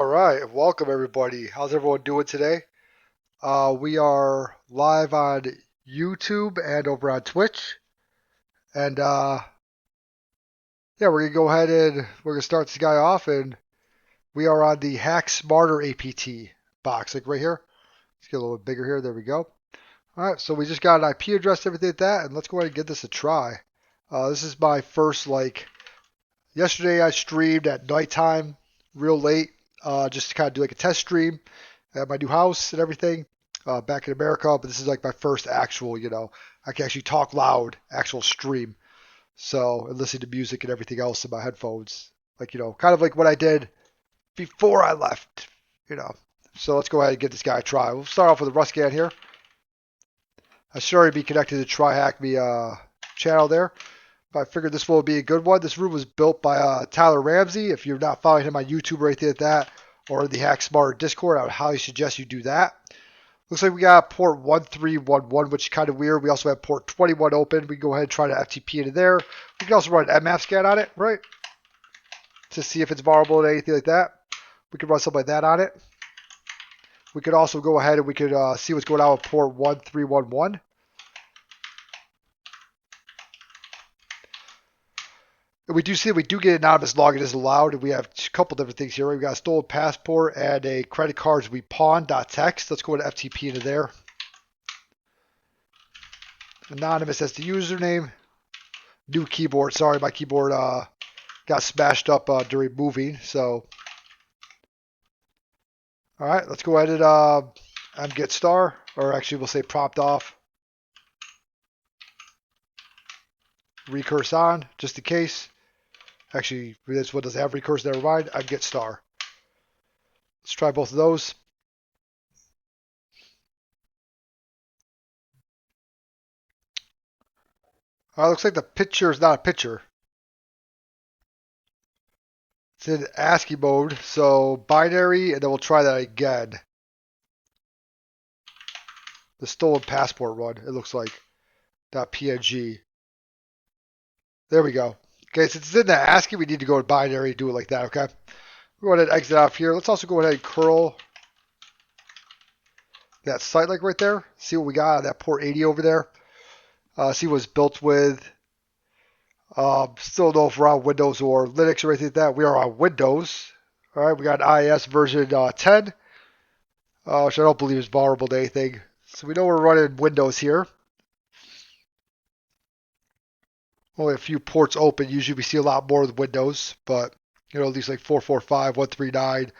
All right, welcome everybody. How's everyone doing today? We are live on YouTube and over on Twitch. And yeah, we're gonna go ahead and we're gonna start this guy off, and we are on the HackSmarterAPT box, like right here. Let's get a little bit bigger here. There we go. All right, so we just got an IP address, everything like that, and let's go ahead and give this a try. This is my first yesterday I streamed at nighttime, real late, just to kind of do like a test stream at my new house and everything back in America. But this is like my first actual, I can actually talk loud, actual stream. So, and listen to music and everything else in my headphones. Like, kind of like what I did before I left. So let's go ahead and give this guy a try. We'll start off with a Rust scan here. I should already be connected to TryHackMe channel there. But I figured this will be a good one. This room was built by Tyler Ramsey. If you're not following him on YouTube or anything like that, or the HackSmarter Discord, I would highly suggest you do that. Looks like we got port 1311, which is kind of weird. We also have port 21 open. We can go ahead and try to FTP into there. We can also run an mmap scan on it, right? To see if it's vulnerable to anything like that. We could run something like that on it. We could also go ahead and we could see what's going on with port 1311. And we do get anonymous login is allowed, and we have a couple different things here. We've got a stolen passport and a credit cards we pawned.txt. Let's go to FTP into there. Anonymous as the username. New keyboard. Sorry, my keyboard got smashed up during moving. So, all right, let's go ahead and get star, or actually we'll say prompt off. Recurse on, just in case. Actually, this one doesn't have recurse. Never mind. I'm get star. Let's try both of those. All right, looks like the picture is not a picture. It's in ASCII mode, so binary, and then we'll try that again. The stolen passport run, it looks like. .png. There we go. Okay, since it's in the ASCII, we need to go to binary, do it like that, okay? We'll go ahead and exit off here. Let's also go ahead and curl that site like right there. See what we got on that port 80 over there. See what it's built with. Still don't know if we're on Windows or Linux or anything like that. We are on Windows. All right, we got IIS version 10, which I don't believe is vulnerable to anything. So we know we're running Windows here. Only a few ports open. Usually we see a lot more with Windows, but at least like 445, 139,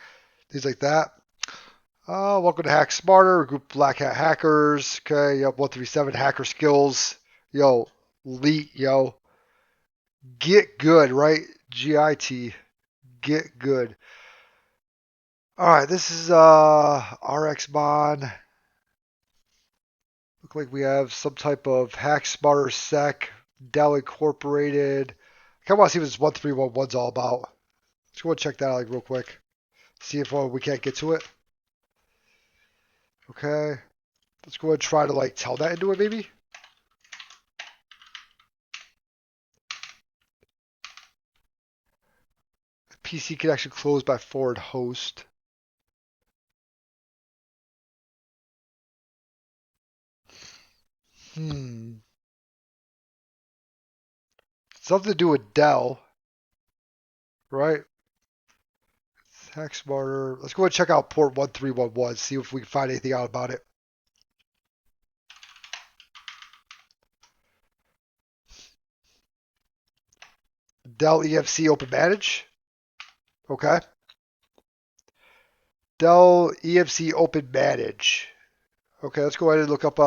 things like that. Welcome to Hack Smarter, group Black Hat Hackers. Okay, yep, 137 Hacker Skills. Yo, elite, yo. Get good, right? GIT. Get good. All right, this is RxMon. Look like we have some type of Hack Smarter Sec, Dell Incorporated. I kind of want to see what this 1311's all about. Let's go and check that out real quick. See if we can't get to it. Okay. Let's go ahead and try to tell that into it maybe. PC connection closed by forward host. Something to do with Dell, right? Hack Smarter. Let's go ahead and check out port 1311, see if we can find anything out about it. Dell EMC Open Manage. Okay. Dell EMC Open Manage. Okay, let's go ahead and look up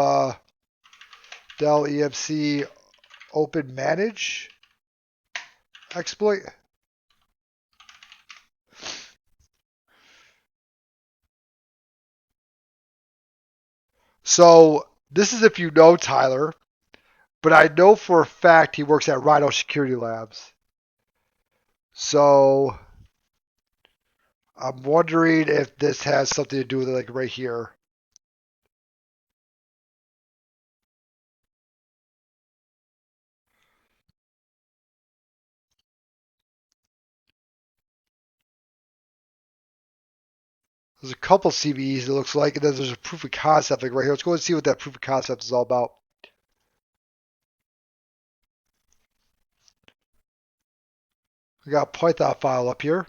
Dell EMC Open Manage exploit. So this is if you know Tyler, but I know for a fact he works at Rhino Security Labs. So I'm wondering if this has something to do with it, right here. There's a couple CVEs it looks like, and then there's a proof of concept like right here. Let's go and see what that proof of concept is all about. We got a Python file up here.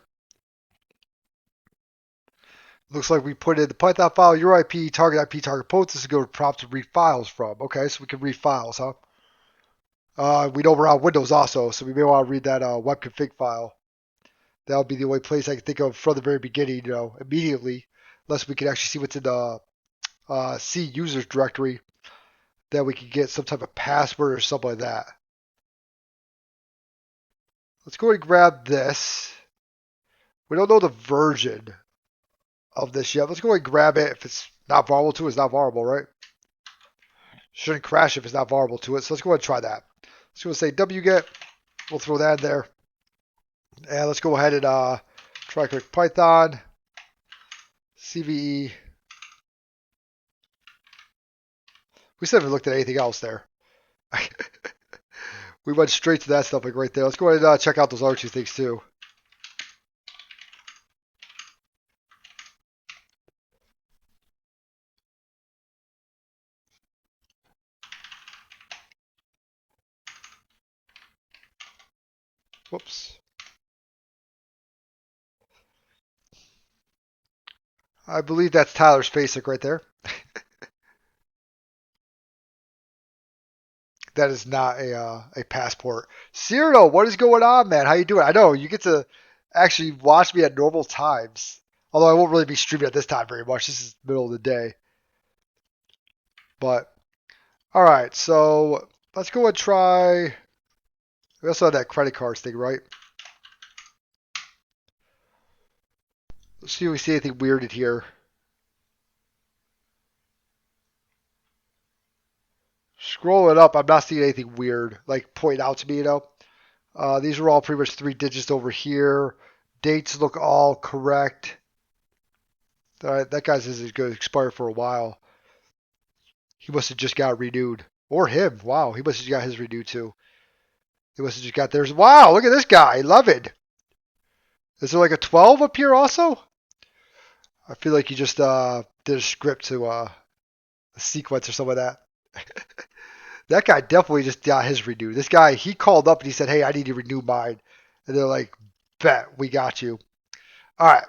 Looks like we put in the Python file, your IP, target port. This is going to prompt to read files from. Okay, so we can read files, huh? We know we're on Windows also, so we may want to read that web config file. That would be the only place I can think of from the very beginning, immediately, unless we can actually see what's in the C users directory, that we can get some type of password or something like that. Let's go and grab this. We don't know the version of this yet. Let's go and grab it. If it's not vulnerable to it, it's not vulnerable, right? Shouldn't crash if it's not vulnerable to it. So let's go ahead and try that. Let's go and say wget. We'll throw that in there. And let's go ahead and try click Python, CVE. We still haven't looked at anything else there. We went straight to that stuff like right there. Let's go ahead and check out those other two things too. Whoops. I believe that's Tyler's Basic right there. That is not a passport. Cyrano, what is going on, man? How you doing? I know you get to actually watch me at normal times. Although I won't really be streaming at this time very much. This is the middle of the day. But, all right. So let's go and try. We also have that credit cards thing, right? Let's see if we see anything weird in here. Scroll it up. I'm not seeing anything weird, like point out to me, These are all pretty much 3 digits over here. Dates look all correct. All right, that guy's is going to expire for a while. He must have just got renewed. Or him. Wow, he must have got his renewed too. He must have just got theirs. Wow, look at this guy. Love it. Is there like a 12 up here also? I feel like he just did a script to a sequence or something like that. That guy definitely just got his renewed. This guy, he called up and he said, hey, I need to renew mine. And they're like, bet, we got you. All right.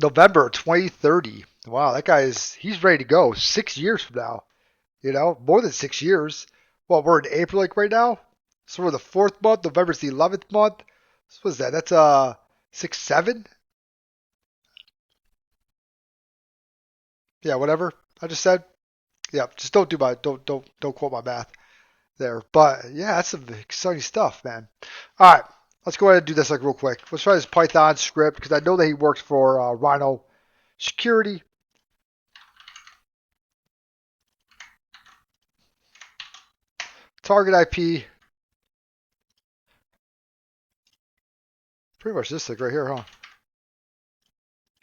November 2030. Wow, that guy he's ready to go. 6 years from now. More than 6 years. Well, we're in April like right now. So we're the 4th month. November's the 11th month. So what's that? That's 6, 7? Yeah, whatever I just said. Yeah, just don't quote my math there. But yeah, that's some exciting stuff, man. All right, let's go ahead and do this like real quick. Let's try this Python script because I know that he works for Rhino Security. Target IP. Pretty much this thing right here, huh?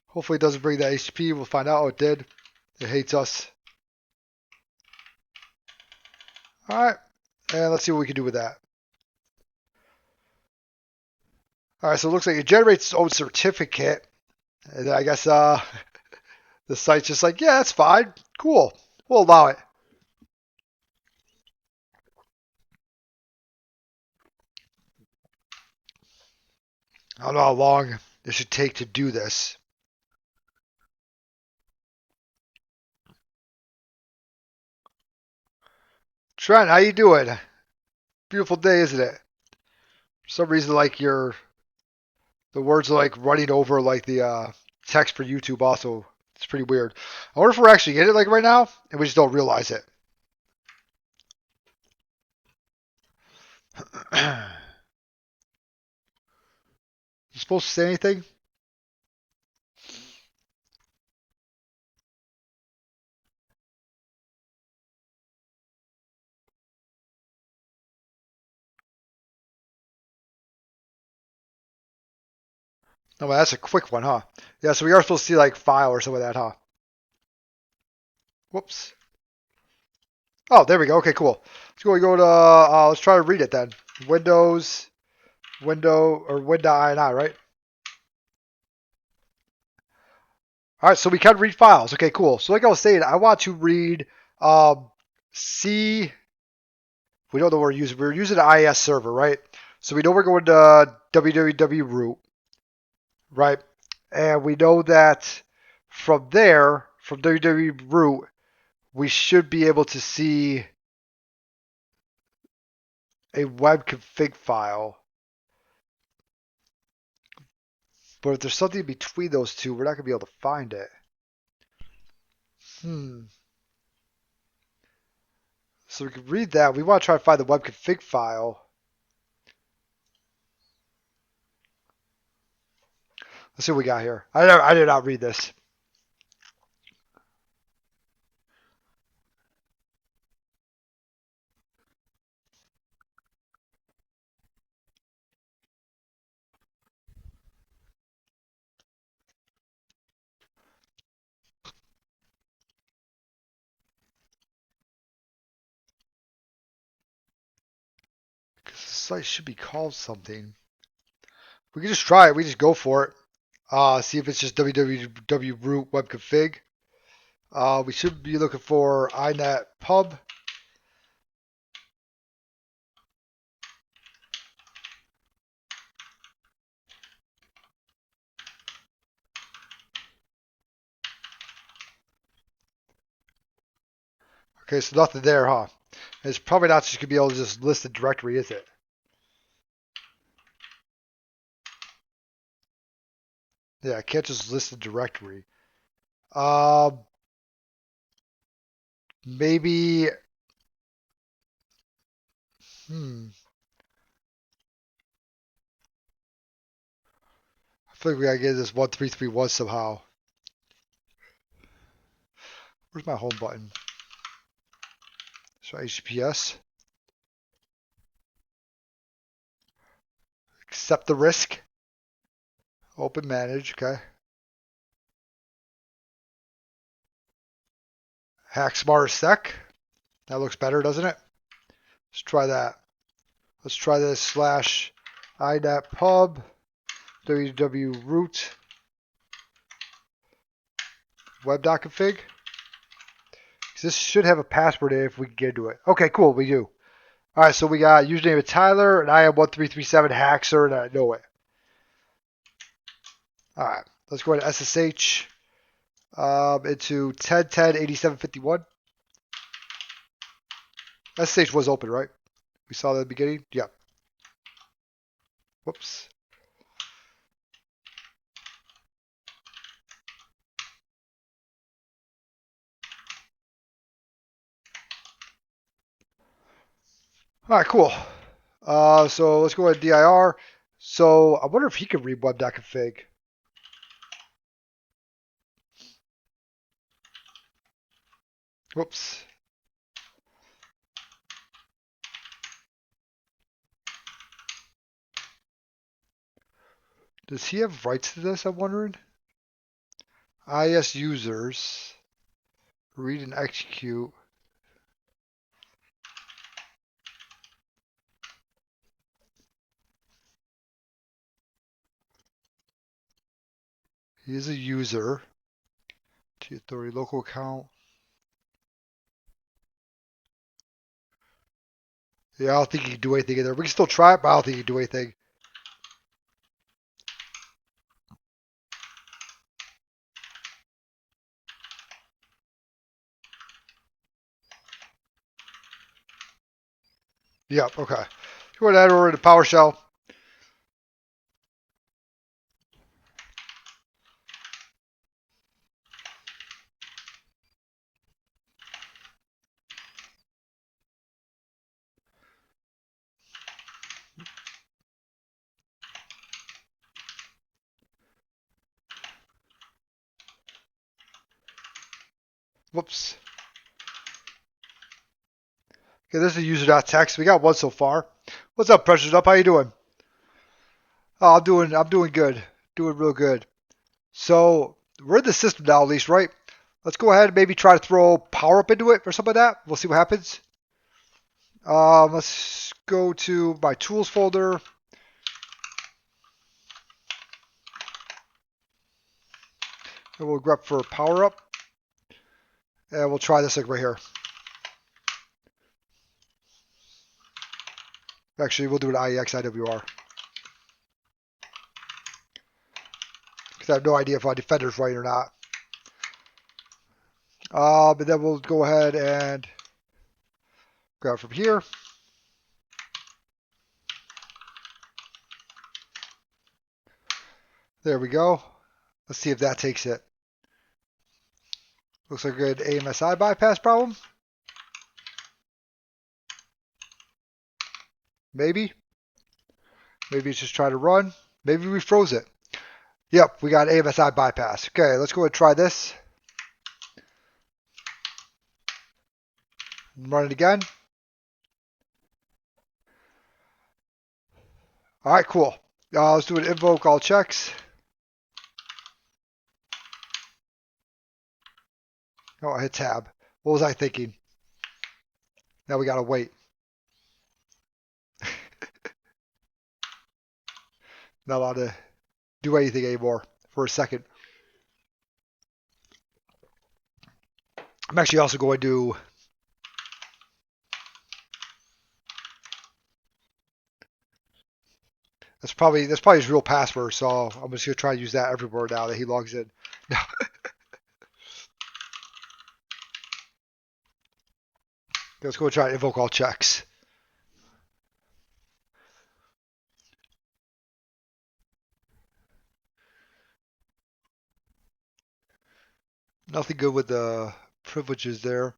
Hopefully it doesn't bring that HTTP. We'll find out. Oh, it did. It hates us. All right, and let's see what we can do with that. All right, so it looks like it generates its own certificate. And I guess the site's just like, yeah, that's fine. Cool. We'll allow it. I don't know how long it should take to do this. Trent, how you doing? Beautiful day, isn't it? For some reason, like the words are like running over like the text for YouTube also. It's pretty weird. I wonder if we're actually in it like right now and we just don't realize it. You supposed to say anything? No, well, that's a quick one, huh? Yeah, so we are supposed to see like file or something like that, huh? Whoops. Oh, there we go. Okay, cool. Let's let's try to read it then. Windows, window, or window INI, right? All right, so we can read files. Okay, cool. So like I was saying, I want to read C. We don't know what we're using. We're using an IIS server, right? So we know we're going to www root, right? And we know that from there, from www root, we should be able to see a web config file. But if there's something between those two, we're not going to be able to find it. So we can read that. We want to try to find the web config file. Let's see what we got here. I did not read this. Because the site should be called something. We can just try it. We just go for it. See if it's just www root web config. We should be looking for inet pub. Okay, so nothing there, huh? It's probably not just going to be able to just list the directory, is it? Yeah, I can't just list the directory. Maybe. I feel like we gotta get this 1331 somehow. Where's my home button? So HTTPS. Accept the risk. Open manage. Okay. HackSmarterAPT. That looks better, doesn't it? Let's try that. Let's try this slash inet pub www root web.config. This should have a password in it if we can get into it. Okay, cool. We do. All right, so we got username of Tyler, and I am 1337 Hackser, and I know it. All right, let's go ahead and SSH into 10.10.87.51. SSH was open, right? We saw that at the beginning? Yep. Whoops. All right, cool. So let's go ahead and dir. So I wonder if he can read web.config. Whoops. Does he have rights to this, I'm wondering? IS users, read and execute. He is a user. T authority, local account. Yeah, I don't think he can do anything in there. We can still try it, but I don't think he can do anything. Yep, okay. Go ahead and add over to PowerShell. Whoops. Okay, this is user.txt. We got one so far. What's up, Precious Up? How you doing? Oh, I'm doing good. Doing real good. So we're in the system now, at least, right? Let's go ahead and maybe try to throw power up into it or something like that. We'll see what happens. Let's go to my tools folder. And we'll grep for power up. And we'll try this like right here. Actually, we'll do an IEX IWR. Because I have no idea if my defender's right or not. But then we'll go ahead and grab from here. There we go. Let's see if that takes it. Looks like a good AMSI bypass problem. Maybe. Maybe it's just trying to run. Maybe we froze it. Yep, we got AMSI bypass. Okay, let's go ahead and try this. Run it again. All right, cool. Let's do an invoke all checks. Oh, I hit tab. What was I thinking? Now we got to wait. Not allowed to do anything anymore for a second. I'm actually also going to do that's probably his real password, so I'm just gonna try to use that everywhere now that he logs in. Let's go try to invoke all checks. Nothing good with the privileges there.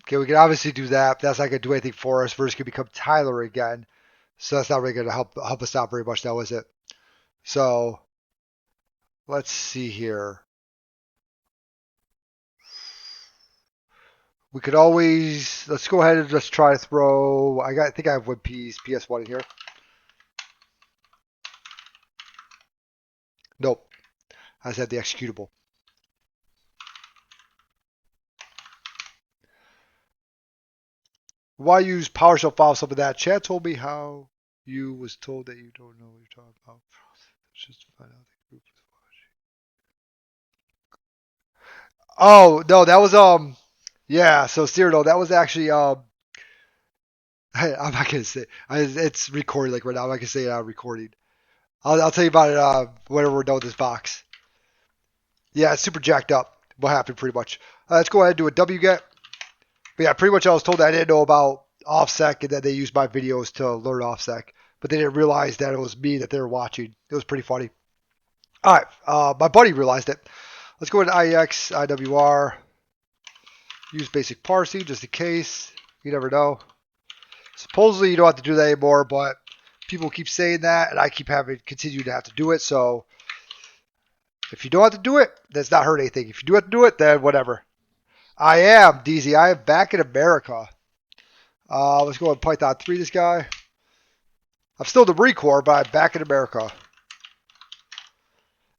Okay, we can obviously do that. But that's not going to do anything for us. We're just going to become Tyler again. So that's not really going to help us out very much now, is it? So let's see here. We could always, let's go ahead and just try to throw, I think I have one PS1 in here. Nope. I just had the executable. Why use PowerShell files? Some of that. Chad told me how you was told that you don't know what you're talking about. Just to find out the group is watching. Oh no, that was yeah. So Cyrano, that was actually I'm not gonna say it's recorded like right now. I'm not gonna say it on recording. I'll tell you about it whenever we're done with this box. Yeah, it's super jacked up. What happened pretty much. Let's go ahead and do a wget. But yeah, pretty much I was told that I didn't know about OffSec and that they used my videos to learn OffSec, but they didn't realize that it was me that they were watching. It was pretty funny. All right, my buddy realized it. Let's go into IEX, IWR, use basic parsing just in case. You never know. Supposedly you don't have to do that anymore, but people keep saying that, and I keep having continue to have to do it. So if you don't have to do it, that's not hurt anything. If you do have to do it, then whatever. I am, DZ. I am back in America. Let's go and Python 3 this guy. I'm still the Marine Corps, but I'm back in America.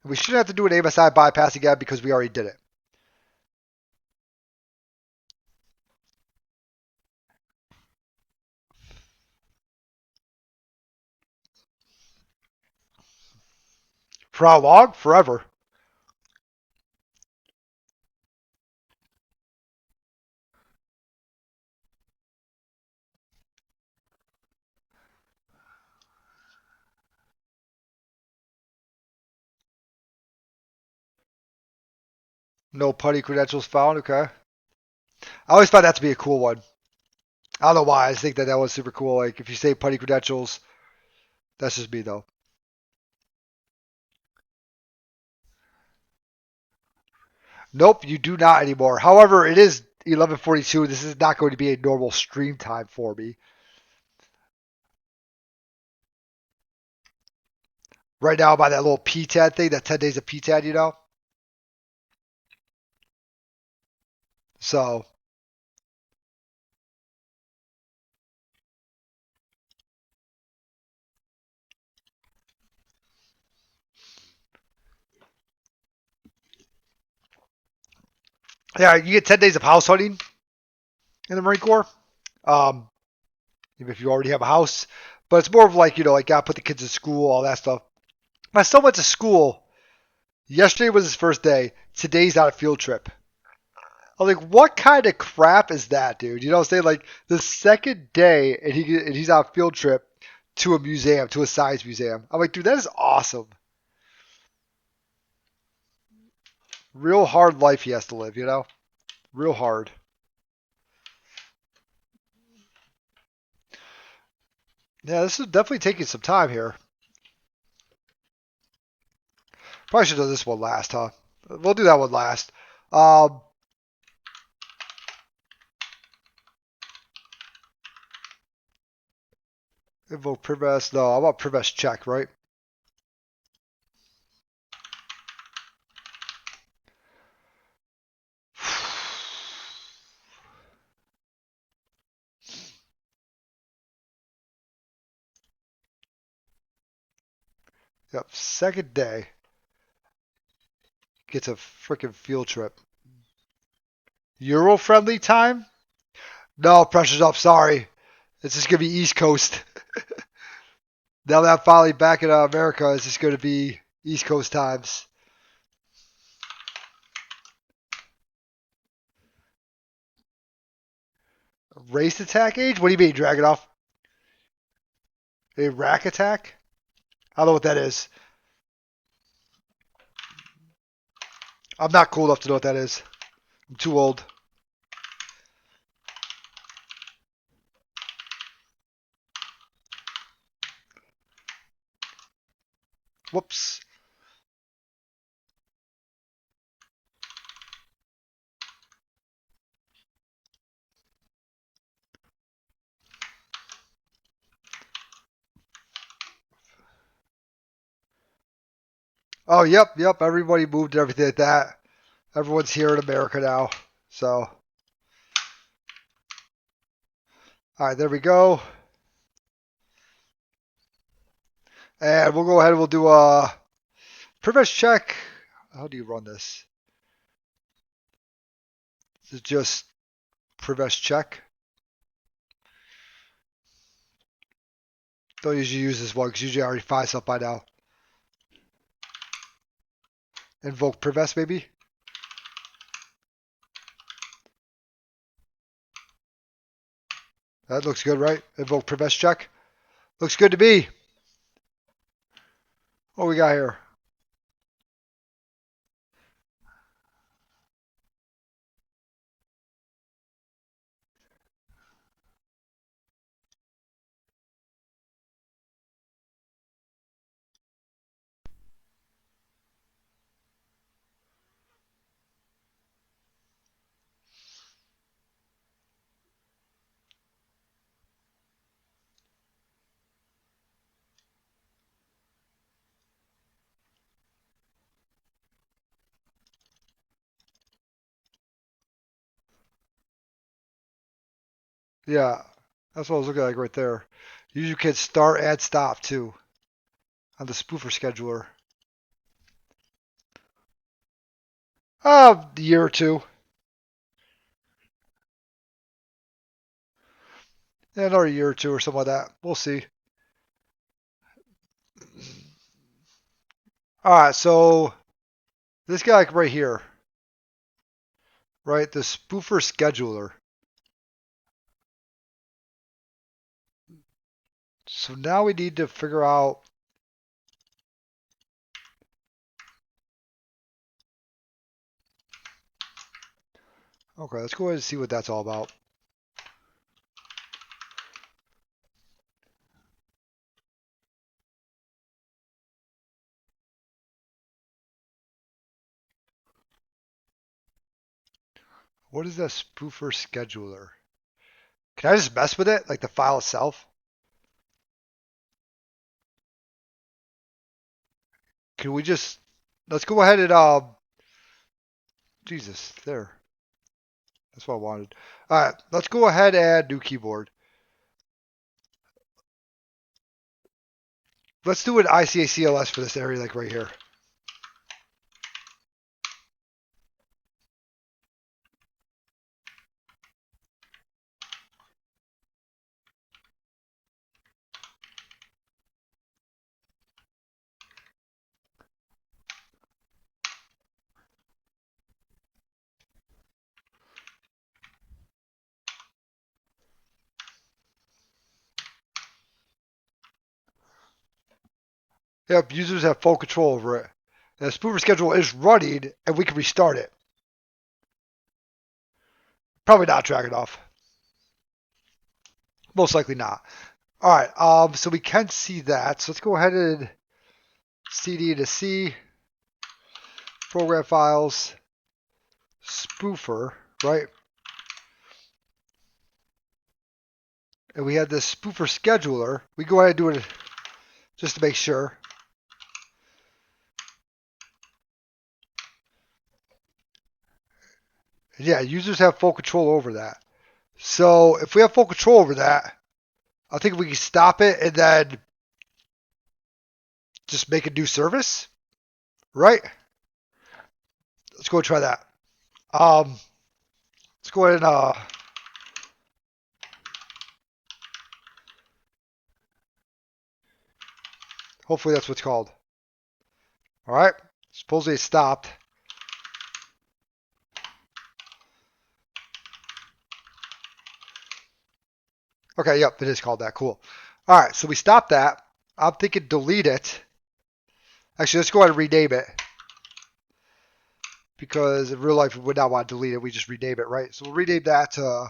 And we shouldn't have to do an AMSI bypass again because we already did it. For how long? Forever. No putty credentials found. Okay. I always found that to be a cool one. I don't know why. I just think that was super cool. Like if you say putty credentials, that's just me though. Nope, you do not anymore. However, it is 11:42. This is not going to be a normal stream time for me. Right now, by that little PTAD thing, that 10 days of PTAD, you know. So Yeah, you get 10 days of house hunting in the Marine Corps. Even if you already have a house. But it's more of like, like gotta put the kids in school, all that stuff. My son went to school. Yesterday was his first day. Today's on a field trip. I'm like, what kind of crap is that, dude? You know what I'm saying? Like the second day, and he's on a field trip to a museum, to a science museum. I'm like, dude, that is awesome. Real hard life he has to live, Real hard. Yeah, this is definitely taking some time here. Probably should have done this one last, huh? We'll do that one last. Invoke privest. No, I want privest check, right? Yep, second day. Gets a freaking field trip. Euro-friendly time? No, pressure's up, sorry. It's just going to be East Coast. Now that I'm finally back in America, it's just going to be East Coast times. Race attack age? What do you mean, Dragonoff? A rack attack? I don't know what that is. I'm not cool enough to know what that is. I'm too old. Whoops. Oh, yep. Everybody moved and everything like that. Everyone's here in America now. So, all right, there we go. And we'll go ahead and we'll do a privilege check. How do you run this? Is it just privilege check? Don't usually use this one because usually I already find stuff by now. Invoke privest maybe? That looks good, right? Invoke privest check. Looks good to me. What we got here? Yeah, that's what I was looking at right there. You can start and stop too on the spoofer scheduler. A year or two. Yeah, another year or two or something like that. We'll see. All right, so this guy right here, right? The spoofer scheduler. So now we need to figure out. Okay, let's go ahead and see what that's all about. What is that spoofer scheduler? Can I just mess with it, like the file itself? Can we just, let's go ahead and, Jesus, there. That's what I wanted. All right, let's go ahead and add new keyboard. Let's do an ICA-CLS for this area, like right here. Yep, users have full control over it. And the spoofer schedule is running, and we can restart it. Probably not tracking off. Most likely not. All right, so we can see that. So let's go ahead and cd to C, program files, spoofer, right? And we had this spoofer scheduler. We go ahead and do it just to make sure. Yeah, users have full control over that. So if we have full control over that, I think we can stop it and then just make a new service, right? Let's go and try that. Let's go ahead and hopefully that's what's called. All right, supposedly it stopped. Okay, yep, it is called that. Cool. All right, so we stopped that. I'm thinking delete it. Actually, let's go ahead and rename it. Because in real life, we would not want to delete it. We just rename it, right? So we'll rename that to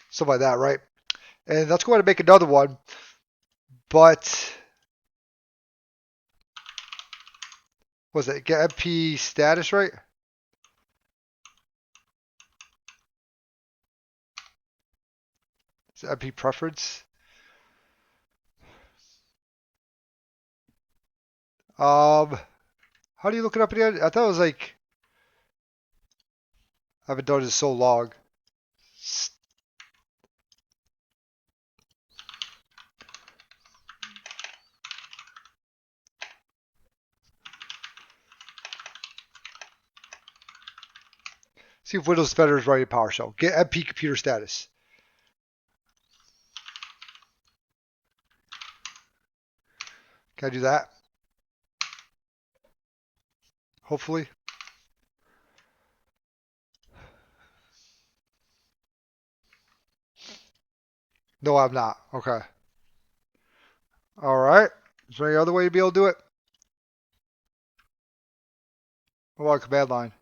something like that, right? And let's go ahead and make another one. But was it get MP status, right? Is it MP preference? How do you look it up again? I thought it was like, I haven't done it in so long. See if Windows Defender is running PowerShell. Get MP computer status. Can I do that? Hopefully. No, I'm not. Okay. All right. Is there any other way to be able to do it? What about command line?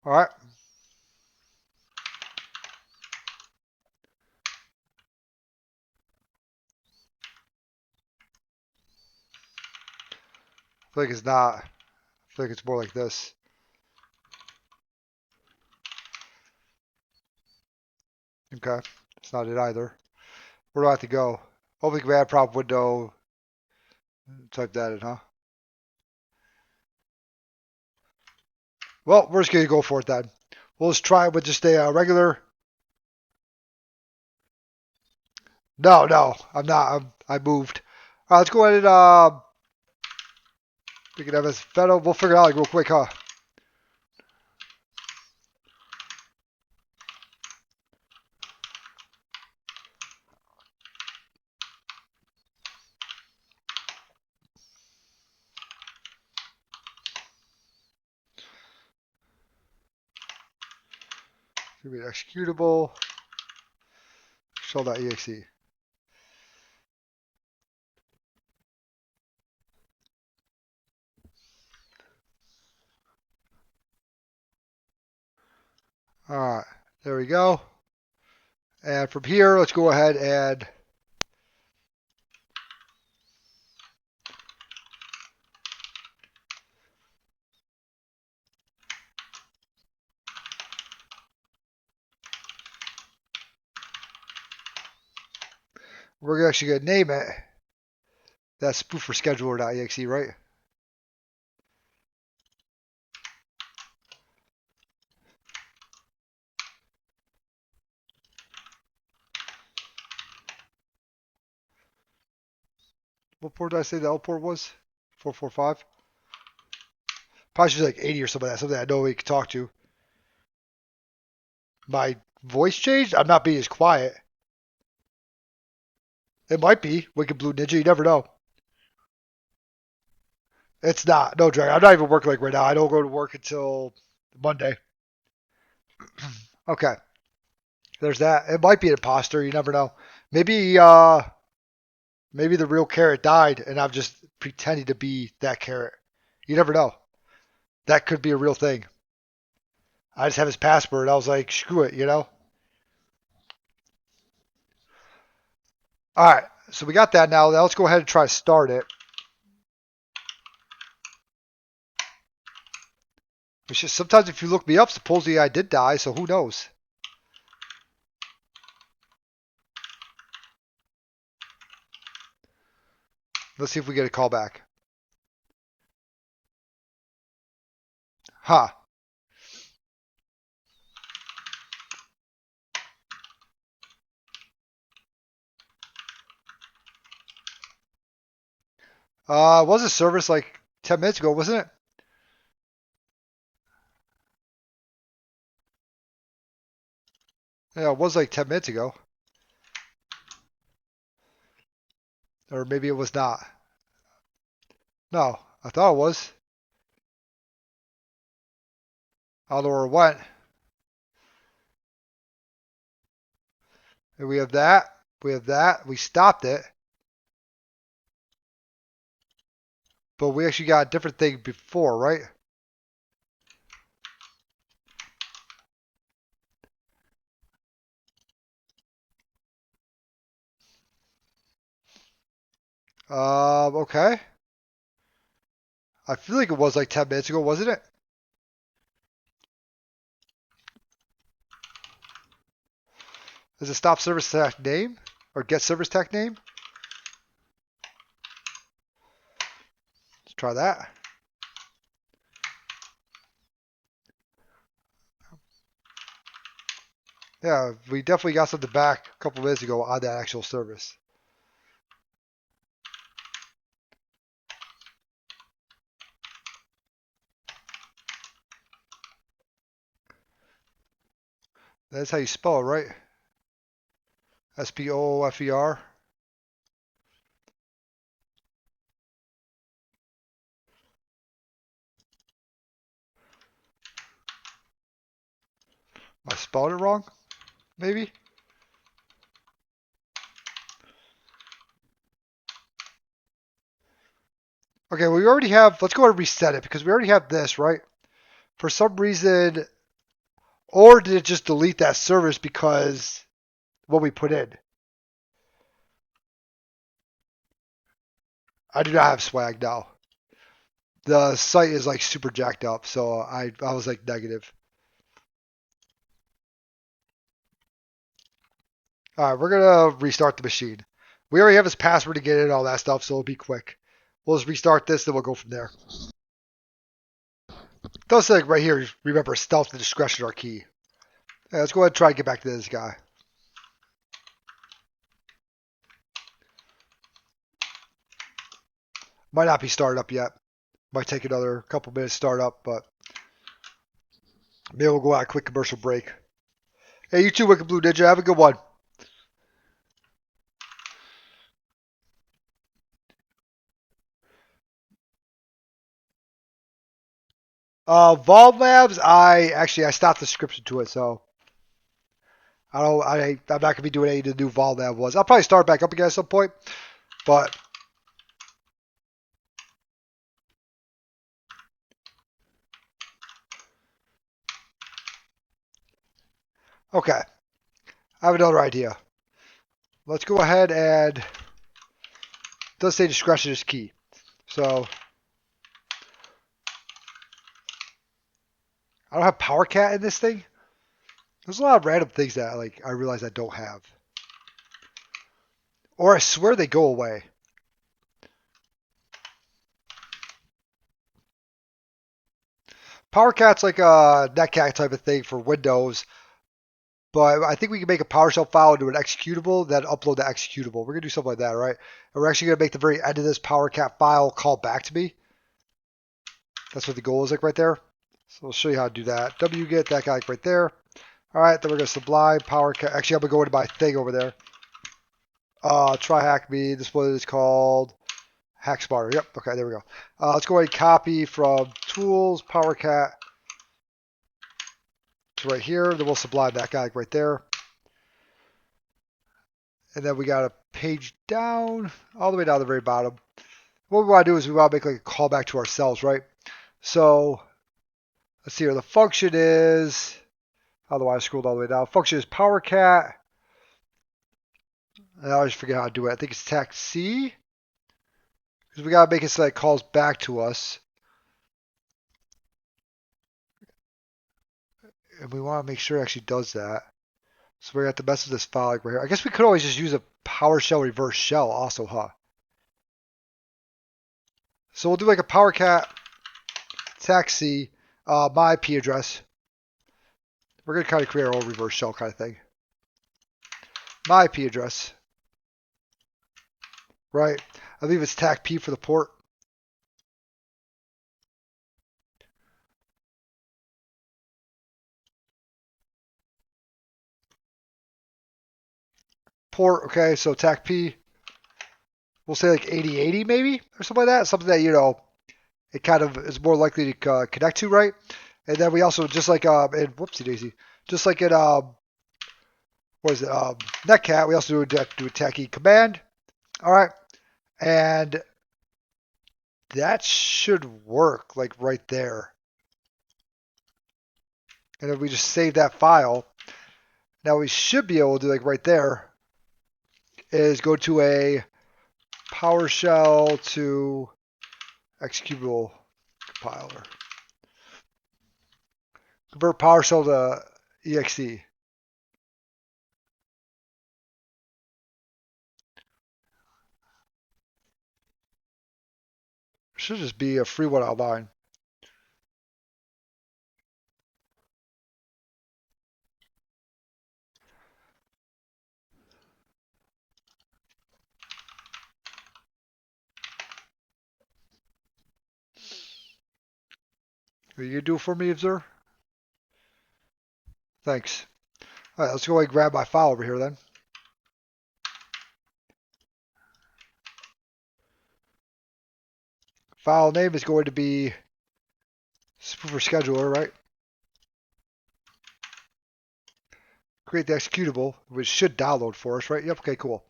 All right. I feel like it's not. I feel like it's more like this. Okay. It's not it either. Where do I have to go? Open command prompt window. Type that in, huh? Well, we're just going to go for it then. We'll just try it with just a regular. No, I'm not. I moved. All right, let's go ahead and we can have this Federal. We'll figure it out like real quick, huh? Give me an executable. Shell.exe. All right, there we go. And from here, let's go ahead and we're actually going to name it. That's spoofer scheduler.exe, right? What port did I say the L port was? 445? Probably should be like 80 or something like that. Something I know we can talk to. My voice changed? I'm not being as quiet. It might be Wicked Blue Ninja. You never know. It's not. No, Dragon. I'm not even working like right now. I don't go to work until Monday. Okay. There's that. It might be an imposter. You never know. Maybe maybe the real carrot died and I'm just pretending to be that carrot. You never know. That could be a real thing. I just have his password. I was like, screw it, you know? All right. So we got that now. Now let's go ahead and try to start it. It's just sometimes if you look me up, supposedly I did die, so who knows? Let's see if we get a call back. Ha. Was a service like 10 minutes ago, wasn't it? Yeah, it was like 10 minutes ago. Or maybe it was not. No, I thought it was. I don't know where it went. And we have that. We have that. We stopped it. But we actually got a different thing before, right? Okay. I feel like it was like 10 minutes ago, wasn't it? Is it stop service tech name? Or get service tech name? Let's try that. Yeah, we definitely got something back a couple minutes ago on that actual service. That's how you spell it, right? S-P-O-O-F-E-R. Am I spelling it wrong? Maybe? Okay, we already have, let's go ahead and reset it because we already have this, right? For some reason, or did it just delete that service because what we put in? I do not have swag now. The site is like super jacked up, so I was like negative. All right, we're gonna restart the machine. We already have his password to get in and all that stuff, so it'll be quick. We'll just restart this, then we'll go from there. It does say like right here, remember stealth and discretion are key. Yeah, let's go ahead and try and get back to this guy. Might not be started up yet. Might take another couple minutes to start up, but maybe we'll go out a quick commercial break. Hey, you too, Wicked Blue Ninja. Have a good one. Valve Labs, I stopped the subscription to it, so I'm not gonna be doing any of the new Valve Lab was. I'll probably start back up again at some point, but okay. I have another idea. Let's go ahead and it does say discretion is key. So I don't have PowerCat in this thing. There's a lot of random things that I realize I don't have. Or I swear they go away. PowerCat's like a netcat type of thing for Windows, but I think we can make a PowerShell file into an executable, then upload the executable. We're going to do something like that, right? And we're actually going to make the very end of this PowerCat file call back to me. That's what the goal is like right there. So I'll show you how to do that. wget, that guy right there. All right, then we're going to sublime PowerCat. Actually, I'm going to go into my thing over there. Try hack me. This one is called HackSmarter. Yep. Okay, there we go. Let's go ahead and copy from tools, PowerCat to right here. Then we'll sublime that guy right there. And then we got a page down, all the way down to the very bottom. What we want to do is we want to make like a callback to ourselves, right? So let's see here. The function is, how do I scroll all the way down? Function is PowerCat. And I always forget how to do it. I think it's tac C. Because we got to make it so that it calls back to us. And we want to make sure it actually does that. So we're going to have to mess with this file like right here. I guess we could always just use a PowerShell reverse shell also, huh? So we'll do like a PowerCat taxi, my IP address. We're going to kind of create our own reverse shell kind of thing. My IP address. Right. I believe it's tac P for the port. Port, okay, so tac P. We'll say like 8080 maybe, or something like that. Something that, you know, it kind of is more likely to connect to, right? And then we also, just like, in, whoopsie daisy, just like in, what is it, netcat, we also do a tac E command. All right. And that should work like right there. And then we just save that file. Now we should be able to do like right there is go to a PowerShell to executable compiler. Convert PowerShell to exe. Should just be a free one outline. Are you gonna do it for me, Observer? Thanks. All right, let's go ahead and grab my file over here then. File name is going to be spoofer scheduler, right? Create the executable, which should download for us, right? Yep, okay, cool.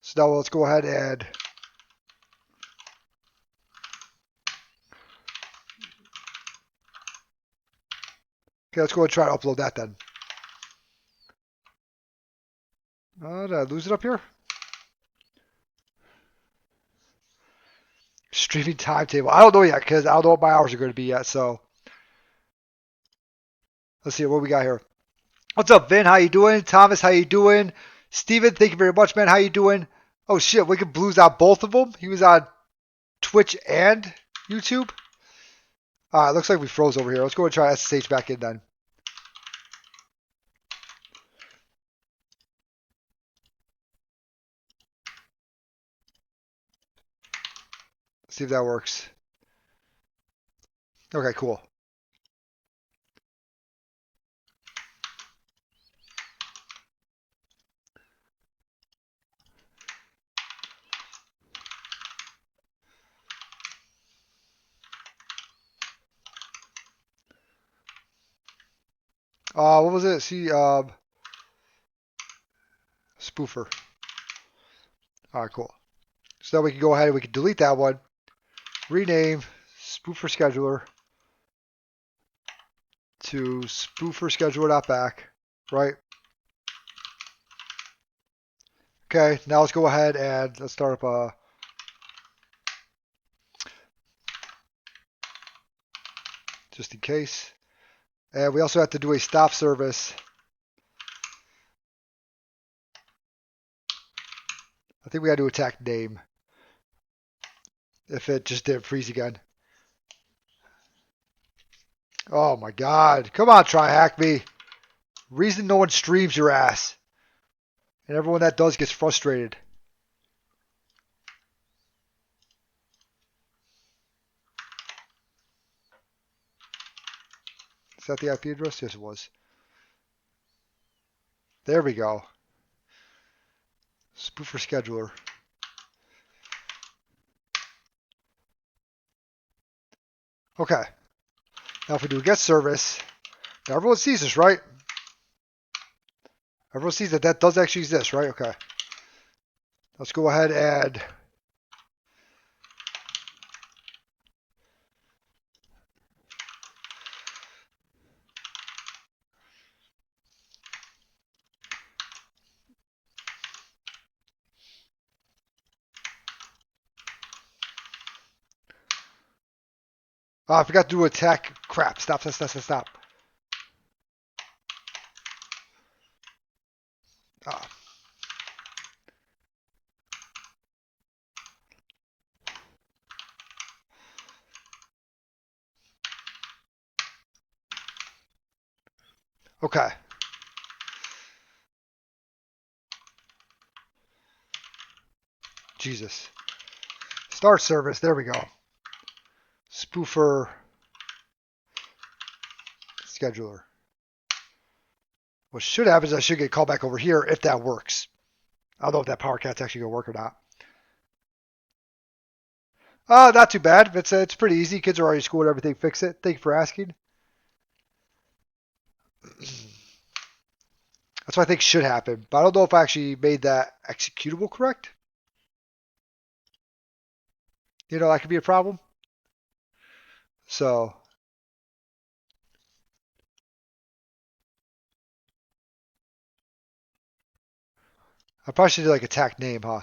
So now let's go ahead and okay, let's go ahead and try to upload that then. Did I lose it up here? Streaming timetable. I don't know yet because I don't know what my hours are going to be yet. So let's see what we got here. What's up, Vin? How you doing? Thomas, how you doing? Steven, thank you very much, man. How you doing? Oh shit, Wicked Blues on both of them. He was on Twitch and YouTube. All right, looks like we froze over here. Let's go and try SSH back in then. See if that works. Okay, cool. What was it? See, spoofer. All right, cool. So now we can go ahead and we can delete that one. Rename spoofer scheduler to spoofer scheduler.back, right? Okay, now let's go ahead and let's start up a just in case. And we also have to do a stop service. I think we got to do attack name if it just didn't freeze again. Oh my God. Come on, try hack me. Reason no one streams your ass. And everyone that does gets frustrated. Is that the IP address? Yes, it was. There we go. Spoofer scheduler. Okay. Now if we do a get service, now everyone sees this, right? Everyone sees that that does actually exist, right? Okay. Let's go ahead and I forgot to do attack. Crap. Stop. Ah. Okay. Jesus. Start service. There we go. Spoofer scheduler. What should happen is I should get called back over here if that works. I don't know if that power cat's actually going to work or not. Not too bad. It's pretty easy. Kids are already schooled everything. Fix it. Thank you for asking. That's what I think should happen. But I don't know if I actually made that executable correct. You know, that could be a problem. So I probably should do like attack name, huh?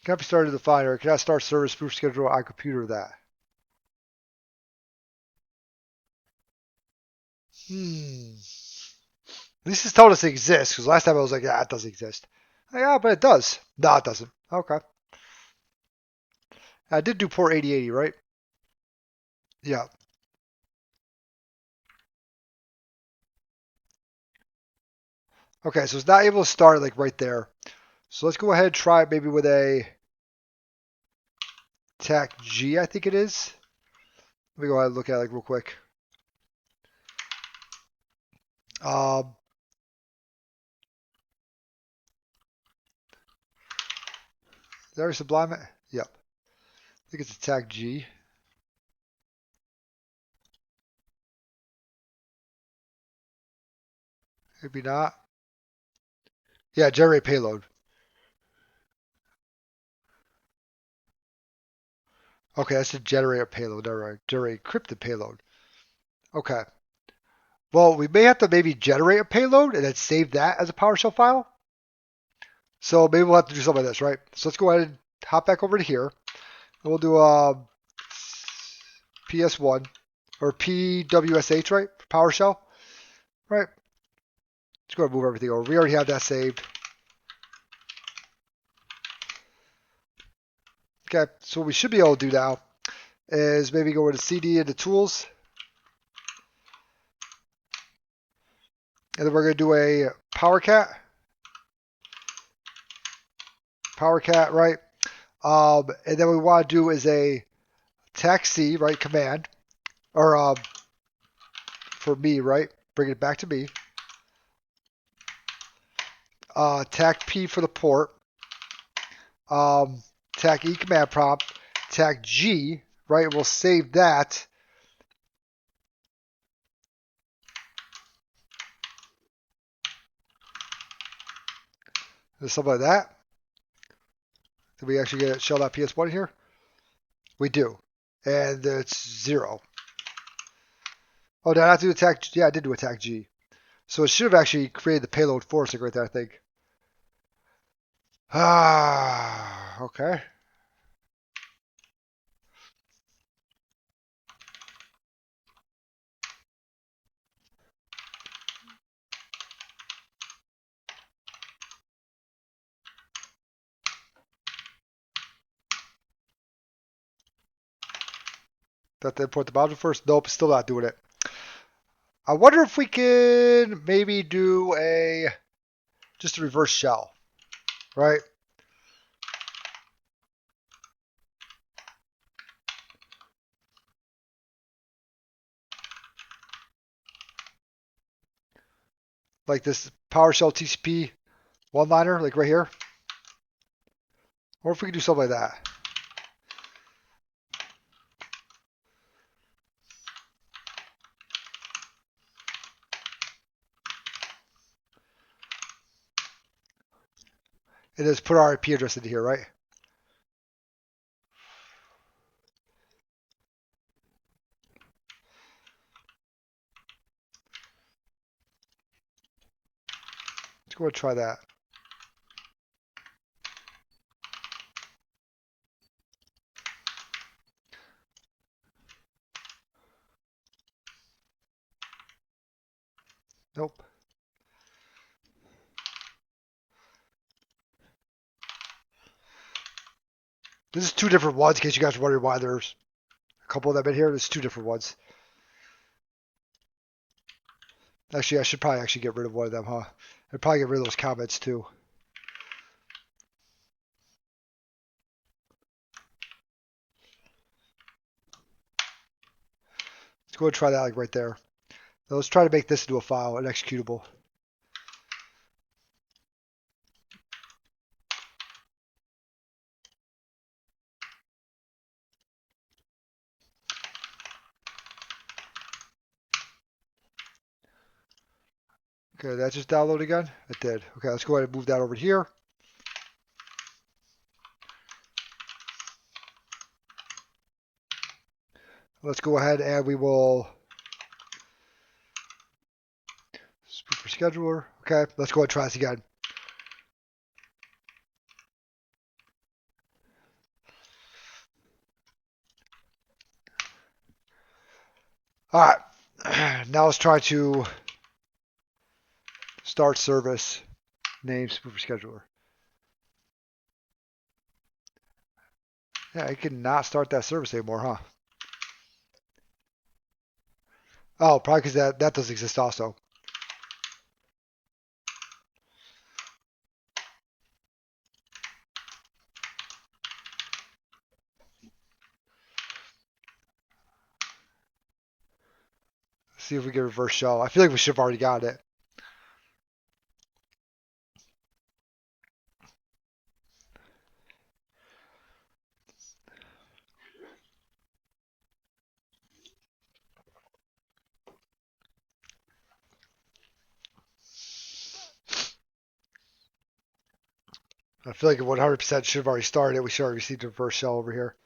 Can I be started the finder? Can I start service spoof schedule on computer that? At least it's told us it exists, because last time I was like, yeah, it does exist. Yeah, but it does. No, it doesn't. Okay. I did do port 8080, right? Yeah. Okay, so it's not able to start like right there. So let's go ahead and try it maybe with a attack G, I think it is. Let me go ahead and look at it like real quick. There sublime it? Yep. I think it's attack G. Maybe not. Yeah, generate payload. Okay, that's to generate a payload. All right, generate encrypted payload. Okay. Well, we may have to maybe generate a payload and then save that as a PowerShell file. So maybe we'll have to do something like this, right? So let's go ahead and hop back over to here. And we'll do PS1 or PWSH, right? PowerShell, right? Let's go ahead and move everything over. We already have that saved. Okay, so what we should be able to do now is maybe go into CD into tools. And then we're going to do a PowerCat. PowerCat, right? And then we want to do is a attack C, right? Command. Or for me, right? Bring it back to me. Attack P for the port. Attack E command prompt. Attack G, right? We'll save that. Something like that. Did we actually get shell.ps1 here? We do. And it's 0. Oh, did I have to do attack? Yeah, I did do attack G. So it should have actually created the payload for us right there, I think. Okay. Got to import the module first. Nope, still not doing it. I wonder if we can maybe do just a reverse shell, right? like this PowerShell TCP one-liner, like right here. Or if we could do something like that. And just put our IP address into here, right? Let's go ahead and try that. Nope. This is two different ones in case you guys are wondering why there's a couple of them in here. There's two different ones. Actually, I should probably actually get rid of one of them, huh? I'd probably get rid of those comments too. Let's go ahead and try that like right there. Now let's try to make this into a file, an executable. Okay, that just downloaded again? It did. Okay, let's go ahead and move that over here. Let's go ahead and we will spoofer scheduler. Okay, let's go ahead and try this again. All right, now let's try to start service, name spoofer scheduler. Yeah, I cannot start that service anymore, huh? Oh, probably because that does exist also. Let's see if we get reverse shell. I feel like we should have already got it. I feel like 100% should have already started. We should have received a reverse shell over here.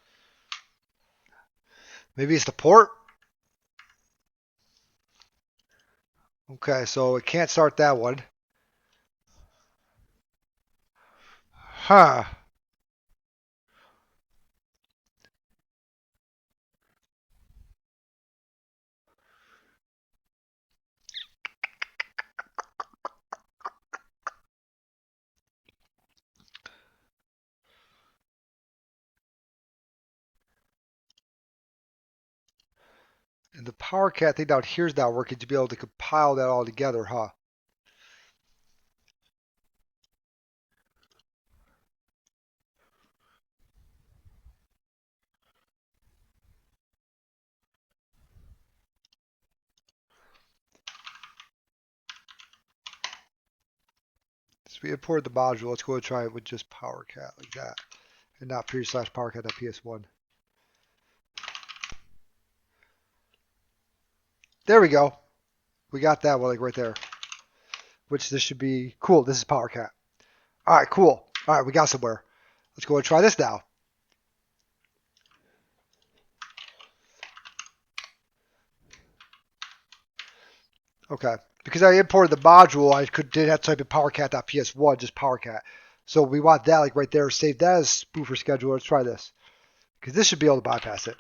Maybe it's the port? Okay, so it can't start that one. Huh. And the PowerCat thing down here is not working to be able to compile that all together, huh? So we imported the module. Let's go and try it with just PowerCat like that. And not /PowerCat.ps1. There we go. We got that one like right there. Which this should be cool. This is PowerCat. All right, cool. All right, we got somewhere. Let's go and try this now. Okay. Because I imported the module, I didn't have to type in PowerCat.ps1, just PowerCat. So we want that like right there. Save that as spoofer scheduler. Let's try this. Because this should be able to bypass it.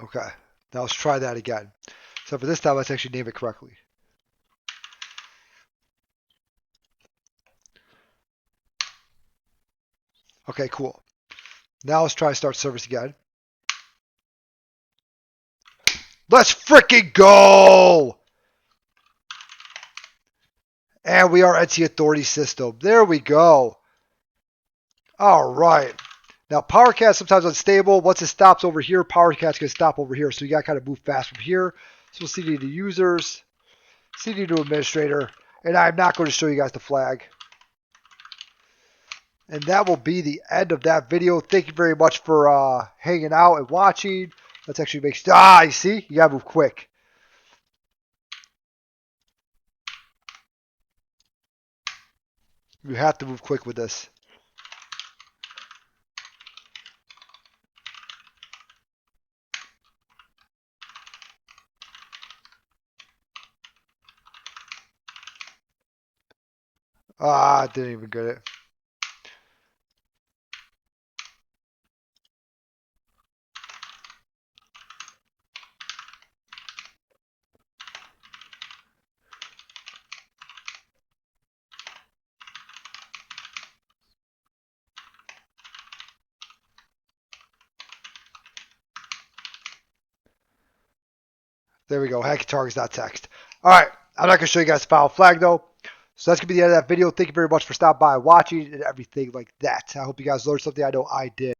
Okay. Now let's try that again. So for this time, let's actually name it correctly. Okay, cool. Now let's try to start service again. Let's freaking go! And we are NC Authority system. There we go. All right. Now, PowerCat is sometimes unstable. Once it stops over here, PowerCat's going to stop over here. So you got to kind of move fast from here. So we'll CD to users, CD to administrator, and I'm not going to show you guys the flag. And that will be the end of that video. Thank you very much for hanging out and watching. Let's actually make sure. You see? You got to move quick. You have to move quick with this. I didn't even get it. There we go. HackTargets.txt. All right. I'm not going to show you guys the file flag, though. So that's going to be the end of that video. Thank you very much for stopping by, watching, and everything like that. I hope you guys learned something. I know I did.